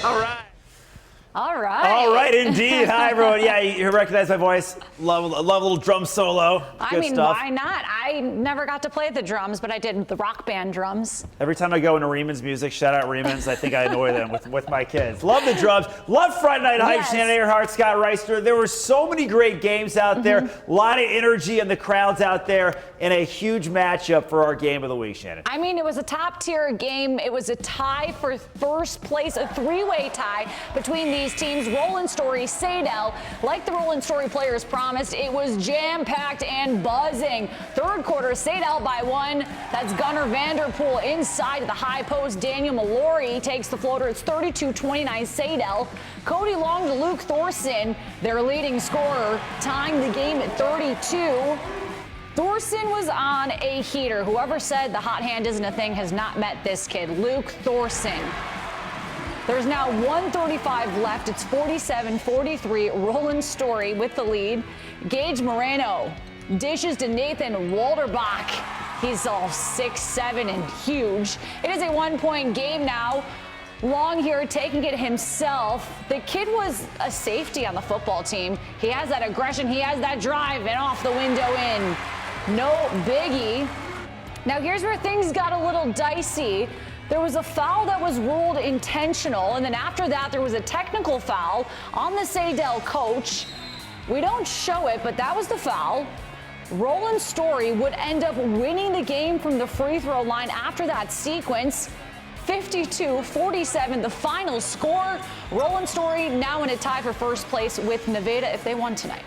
All right. All right. All right, indeed. Hi, everyone. Yeah, you recognize my voice. Love a little drum solo. I mean, stuff. why not? I never got to play the drums, but I did the rock band drums. Every time I go into Reeman's music, shout out Reeman's, I think I annoy them with my kids. Love the drums. Love Friday Night Hype. Yes. Shannon Earhart, Scott Reister. There were so many great games out there. A lot of energy in the crowds out there, and a huge matchup for our game of the week, Shannon. I mean, it was a top-tier game. It was a tie for first place, a three-way tie between these teams. Roland Story, Sadell, like the Roland Story players promised, it was jam-packed and buzzing. Third quarter, Sadell by 1. That's Gunnar Vanderpool inside the high post. Daniel Mallory takes the floater. It's 32-29 Sadell. Cody Long to Luke Thorson, their leading scorer, tying the game at 32. Thorson was on a heater. Whoever said the hot hand isn't a thing has not met this kid, Luke Thorson. There's now 1:35 left. It's 47-43. Roland Story with the lead. Gage Moreno dishes to Nathan Walderbach. He's all 6'7" and huge. It is a one-point game now. Long here taking it himself. The kid was a safety on the football team. He has that aggression. He has that drive, and off the window in. No biggie. Now here's where things got a little dicey. There was a foul that was ruled intentional, and then after that there was a technical foul on the Sadell coach. We don't show it, but that was the foul. Roland Story would end up winning the game from the free throw line after that sequence. 52-47, the final score. Roland Story now in a tie for first place with Nevada if they won tonight.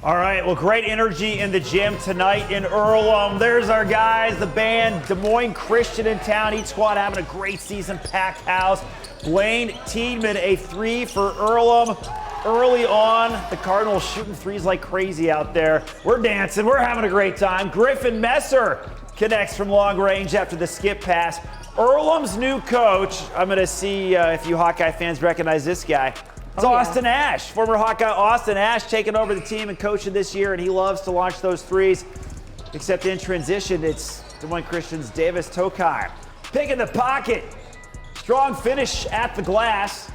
All right, well, great energy in the gym tonight in Earlham. There's our guys, the band, Des Moines Christian in town. Each squad having a great season, packed house. Blaine Tiedemann, a 3 for Earlham. Early on, the Cardinals shooting threes like crazy out there. We're dancing, we're having a great time. Griffin Messer connects from long range after the skip pass. Earlham's new coach, I'm going to see if you Hawkeye fans recognize this guy. It's Austin Ash, former Hawkeye Austin Ash, taking over the team and coaching this year, and he loves to launch those threes. Except in transition, it's Des Moines Christian's Davis Tokar. Pick in the pocket. Strong finish at the glass.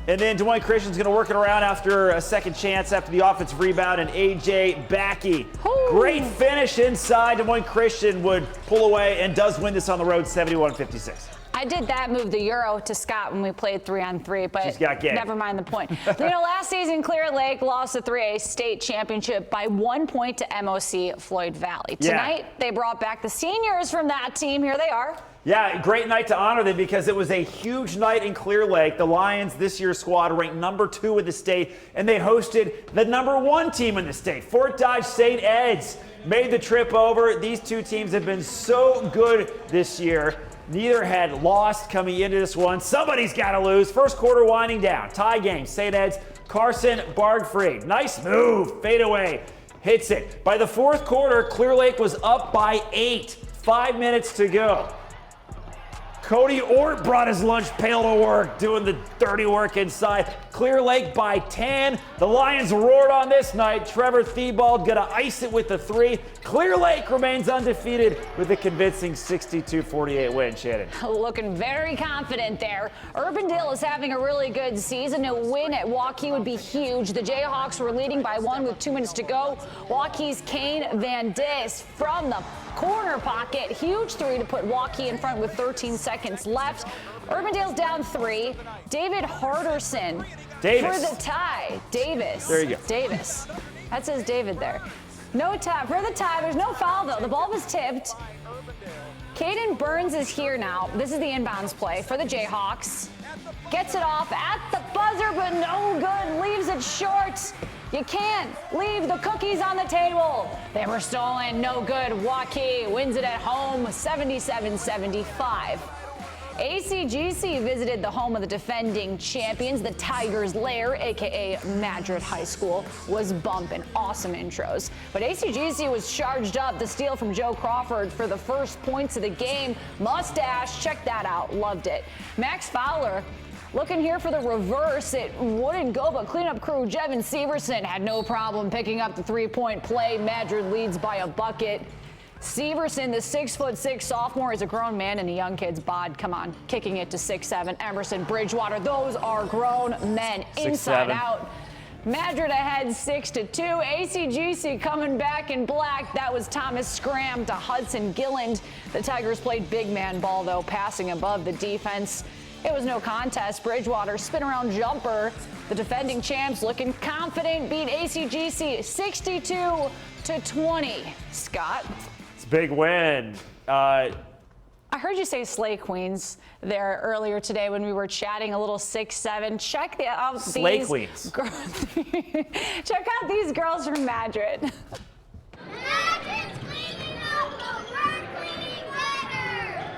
And then Des Moines Christian's going to work it around after a second chance after the offensive rebound, and A.J. Backey. Great finish inside. Des Moines Christian would pull away and does win this on the road, 71-56. I did that move, the Euro, to Scott when we played 3-on-3, but She's got game. Never mind the point. Last season, Clear Lake lost the 3A state championship by 1 point to MOC Floyd Valley. Tonight, they brought back the seniors from that team. Here they are. Yeah, great night to honor them because it was a huge night in Clear Lake. The Lions, this year's squad, ranked number 2 in the state, and they hosted the number 1 team in the state, Fort Dodge St. Ed's. Made the trip over. These two teams have been so good this year. Neither had lost coming into this one. Somebody's got to lose. First quarter winding down. Tie game. St. Ed's, Carson Bargfried. Nice move. Fade away. Hits it. By the fourth quarter, Clear Lake was up by 8. 5 minutes to go. Cody Ort brought his lunch pail to work, doing the dirty work inside. Clear Lake by 10. The Lions roared on this night. Trevor Thiebald gonna ice it with the 3. Clear Lake remains undefeated with a convincing 62-48 win, Shannon. Looking very confident there. Urbandale is having a really good season. A win at Waukee would be huge. The Jayhawks were leading by 1 with 2 minutes to go. Waukee's Kane Van Dis from the corner pocket. Huge 3 to put Waukee in front with 13 seconds left. Urbandale's down 3. David Harderson for the tie. Davis. There you go. Davis. That says David there. No tie. For the tie, there's no foul, though. The ball was tipped. Caden Burns is here now. This is the inbounds play for the Jayhawks. Gets it off at the buzzer, but no good. Leaves it short. You can't leave the cookies on the table. They were stolen. No good. Waukee wins it at home, 77-75. ACGC visited the home of the defending champions. The Tigers' Lair, a.k.a. Madrid High School, was bumping. Awesome intros. But ACGC was charged up. The steal from Joe Crawford for the first points of the game. Mustache, check that out. Loved it. Max Fowler looking here for the reverse. It wouldn't go, but cleanup crew Jevin Severson had no problem picking up the three-point play. Madrid leads by a bucket. Severson, the 6'6" sophomore, is a grown man in a young kid's bod. Come on, kicking it to 6'7". Emerson, Bridgewater, those are grown men inside 6'7". out. Madrid ahead 6-2. ACGC coming back in black. That was Thomas Scram to Hudson Gilland. The Tigers played big man ball, though, passing above the defense. It was no contest. Bridgewater spin around jumper. The defending champs looking confident, beat ACGC 62-20. Scott? It's a big win. I heard you say Slay Queens there earlier today when we were chatting a little 6'7". Check out Slay these Queens. Check out these girls from Madrid. Madrid's cleaning up, but we're cleaning better.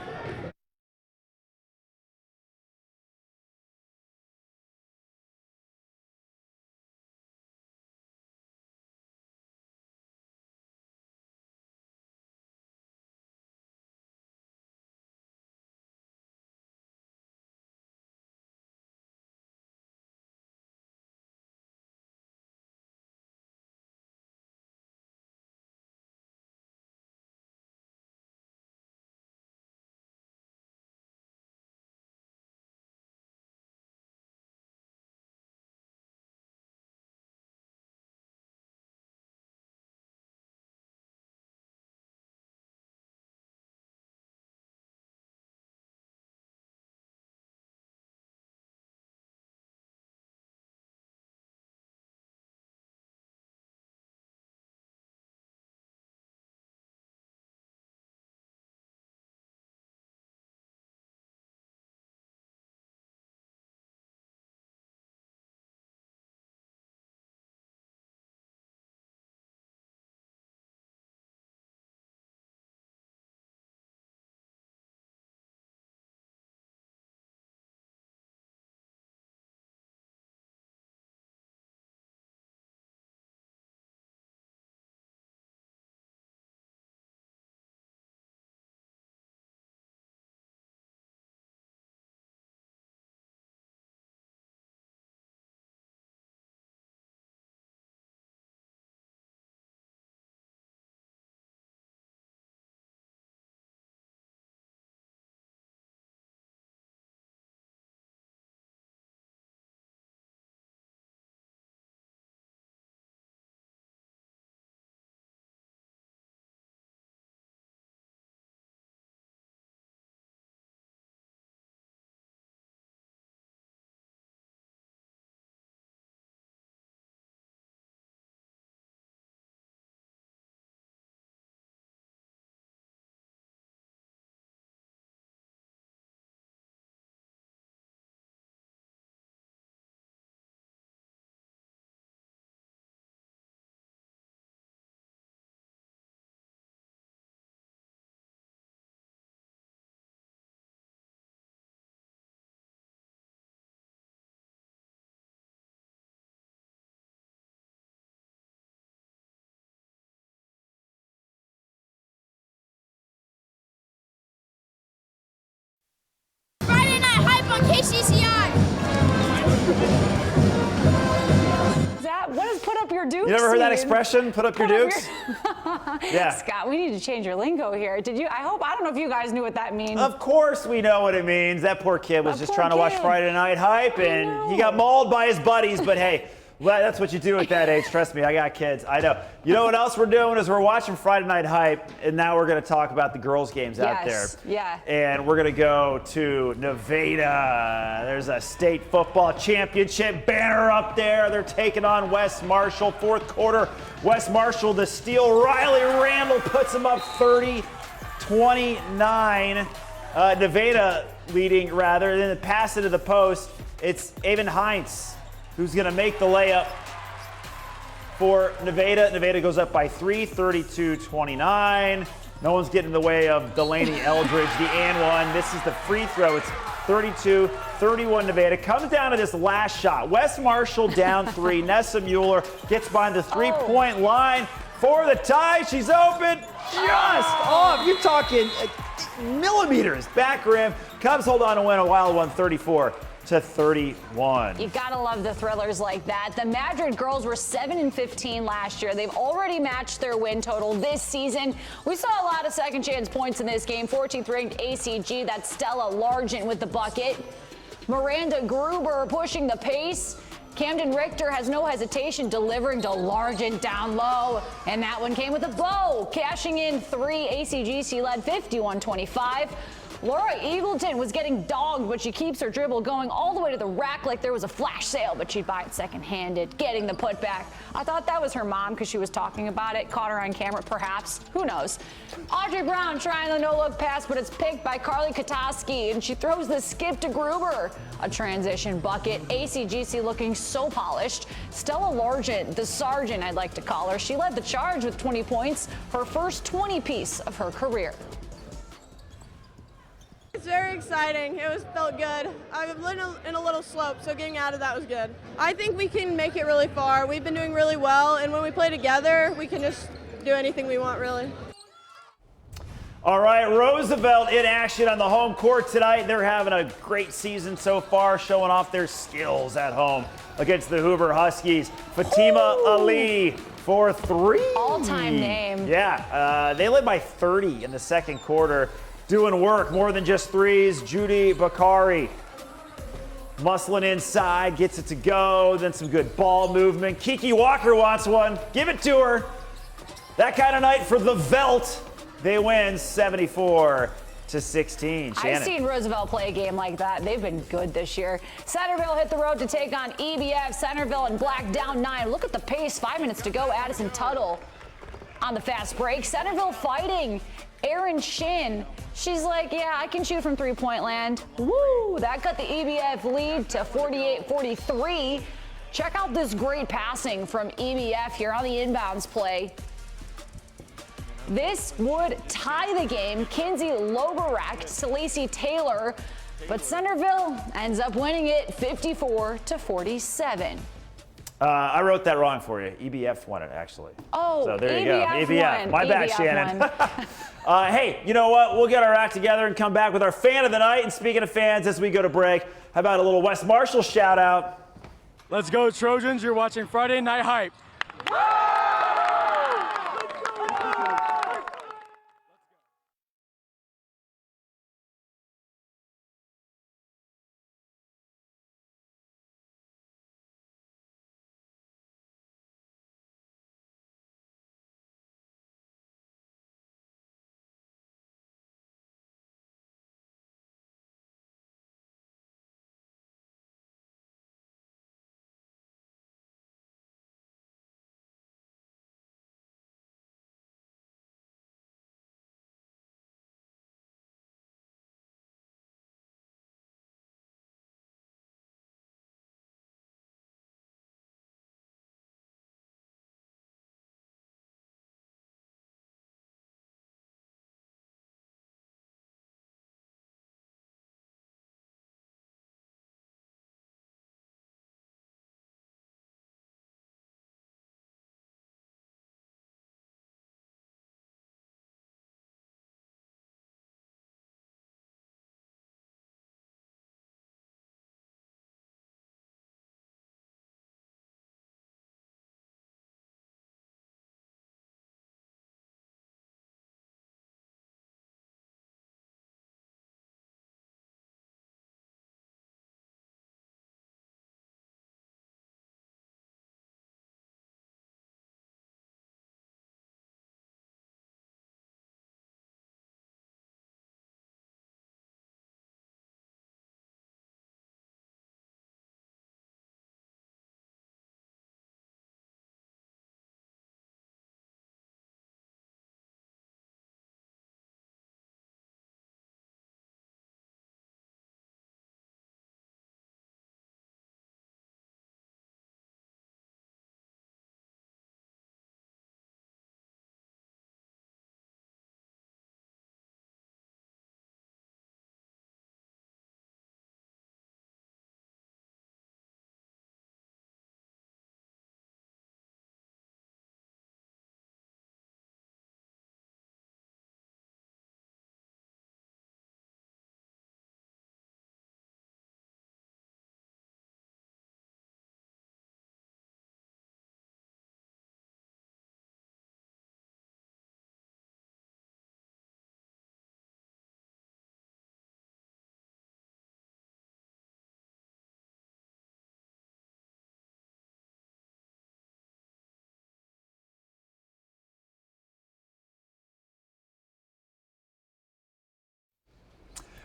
Friday Night Hype on KCCI. What does put up your dukes? You never heard that mean? expression? Put up your dukes? Yeah. Scott, we need to change your lingo here. Did you? I don't know if you guys knew what that means. Of course we know what it means. That poor kid was That just poor trying to watch kid. Friday Night Hype, and he got mauled by his buddies. But hey, well, that's what you do at that age. Trust me, I got kids. I know. You know what else we're doing is we're watching Friday Night Hype, and now we're going to talk about the girls' games out there. Yeah. And we're going to go to Nevada. There's a state football championship banner up there. They're taking on West Marshall. Fourth quarter, West Marshall to steal. Riley Randall puts them up 30-29. Nevada leading, rather. Then the pass into the post. It's Avon Heinz who's going to make the layup for Nevada. Nevada goes up by 3, 32-29. No one's getting in the way of Delaney Eldridge, the and one. This is the free throw. It's 32-31 Nevada. Comes down to this last shot. West Marshall down 3. Nessa Mueller gets behind the three-point line for the tie. She's open. Just off. You're talking millimeters. Back rim. Cubs hold on to win a wild one, 34-27. to 31. You gotta love the thrillers like that. The Madrid girls were 7-15 last year. They've already matched their win total this season. We saw a lot of second chance points in this game. 14th ranked ACG, that's Stella Largent with the bucket. Miranda Gruber pushing the pace. Camden Richter has no hesitation delivering to Largent down low. And that one came with a bow, cashing in 3. ACGC led 51-25. Laura Eagleton was getting dogged, but she keeps her dribble going all the way to the rack like there was a flash sale, but she'd buy it second-handed, getting the putback. I thought that was her mom because she was talking about it. Caught her on camera, perhaps. Who knows? Audrey Brown trying the no-look pass, but it's picked by Carly Katoski, and she throws the skip to Gruber. A transition bucket. ACGC looking so polished. Stella Largent, the sergeant I'd like to call her, she led the charge with 20 points, her first 20-piece of her career. It's very exciting. Felt good. I've lived in a little slope, so getting out of that was good. I think we can make it really far. We've been doing really well, and when we play together, we can just do anything we want, really. All right, Roosevelt in action on the home court tonight. They're having a great season so far, showing off their skills at home against the Hoover Huskies. Fatima Ali for 3. All-time name. Yeah, they led by 30 in the second quarter. Doing work, more than just threes. Judy Bakari muscling inside, gets it to go, then some good ball movement. Kiki Walker wants one. Give it to her. That kind of night for the Velt. They win 74-16. Shannon. I've seen Roosevelt play a game like that. They've been good this year. Centerville hit the road to take on EBF. Centerville and Black down 9. Look at the pace. 5 minutes to go. Addison Tuttle on the fast break. Centerville fighting. Erin Shin, she's like, yeah, I can shoot from three-point land. Woo! That got the EBF lead to 48-43. Check out this great passing from EBF here on the inbounds play. This would tie the game. Kinsey Loberak to Lacey Taylor, but Centerville ends up winning it 54-47. I wrote that wrong for you. EBF won it, actually. Oh, so there EBF you go. EBF. won. My bad, EBF Shannon. Hey, you know what? We'll get our act together and come back with our fan of the night. And speaking of fans, as we go to break, how about a little West Marshall shout out? Let's go, Trojans. You're watching Friday Night Hype.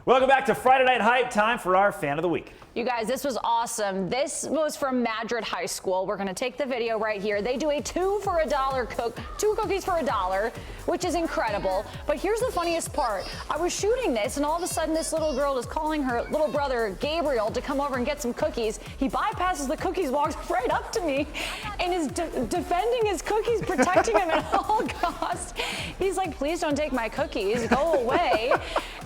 Welcome back to Friday Night Hype. Time for our Fan of the Week. You guys, this was awesome. This was from Madrid High School. We're going to take the video right here. They do a two cookies for $1, which is incredible. But here's the funniest part. I was shooting this, and all of a sudden, this little girl is calling her little brother, Gabriel, to come over and get some cookies. He bypasses the cookies, walks right up to me, and is defending his cookies, protecting him at all costs. He's like, please don't take my cookies. Go away.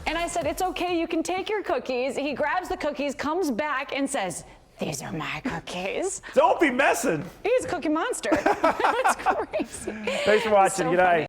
And I said, it's okay. You can take your cookies. He grabs the cookies, comes back, and says, these are my cookies. Don't be messing. He's a Cookie Monster. That's crazy. Thanks for watching. Good night.